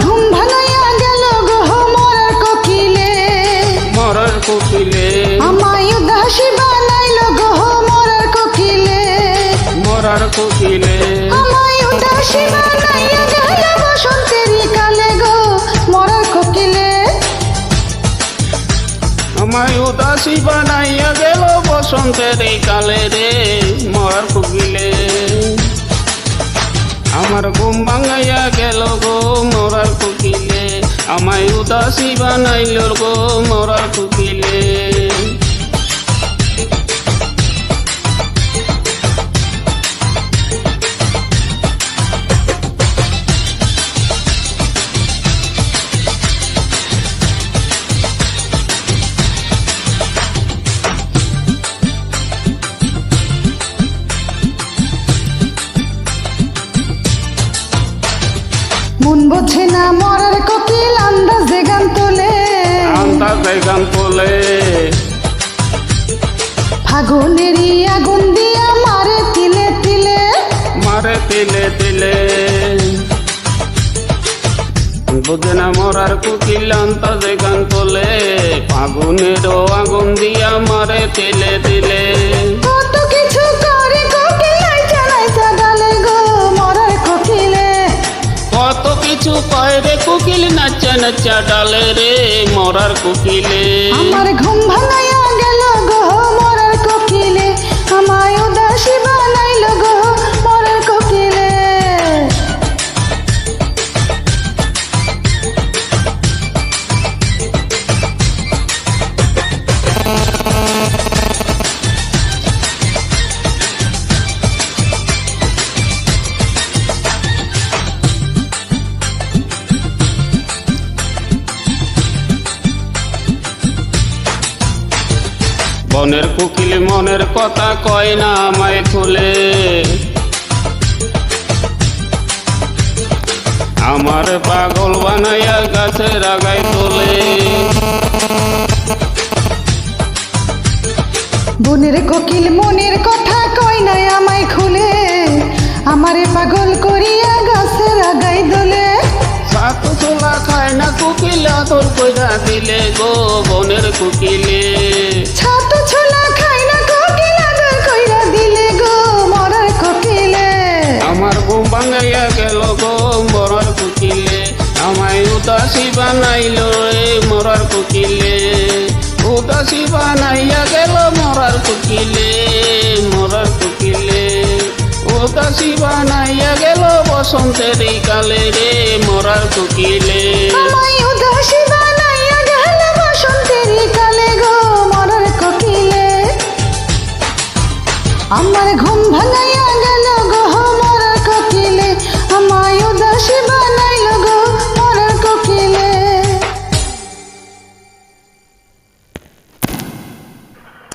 ঘুম ভাঙাইয়া গেল গো মরার কোকিলে, মরার কোকিলে আমায় উদাসী বানাইল গো মরার কোকিলে, মরার কোকিলে আমায় উদাসী বানাইয়া গেল বসন্তের কালে গো মরার কোকিলে, আমায় উদাসী বানাইয়া গেল বসন্তের কালে রে মরার কোকিলে। আমার ঘুম ভাঙাইয়া গেল গো মরার কোকিলে, আমায় উদাসী বানাইল গো মরার কোকিলে। মন বোঝে না মরার কোকিল আন্দাজে গান তোলে, আন্দাজে গান তোলে ফাগুনেরই আগুন দিয়া মারে তিলে তিলে, মারে তিলে তিলে। বোঝে না মরার কোকিল আন্দাজে গান তোলে, ফাগুনেরও আগুন দিয়া মারে তিলে তিলে। কত কিছু করে কোকিল নাইচা নাইচা গালে গো মরার কোকিলে, কত কিছু কয় রে কোকিল নাচা নাচা ডালে রে মরার কোকিলে। আমার ঘুম ভাঙাইয়া গেল গো মরার কোকিলে, আমায় উদাসী বানাইল গো মরার কোকিলে। বনের কোকিল মনের কথা কয় না আমায় খুলে, আমার পাগল বানাইয়া গাছের আগায় তোলে। বনের কোকিল মনের কথা কয় নাই আমায় খুলে, আমারে পাগল করিয়া গাছের আগাই দোলে। সাত ছোলা খায় না কোকিল আদর কইরা দিলে গো বনের কোকিলে। ছাত ছোলা খাই না কোকিল আদর কইরা দিলে গো মরার কোকিলে। আমার ঘুম ভাঙাইয়া গেল গো মরার কোকিলে, আমায় উদাসী বানাইল রে মরার কোকিলে। উদাসী বানাইয়া গেল মরার কোকিলে, মরার কোকিলে। উদাসী বানাইয়া গেল বসন্তের কালে রে মরার কোকিলে। আমায় উদাসী বানাইয়া গেল বসন্তের কালে গো মরার কোকিলে, আমার ঘুম ভাঙাইয়া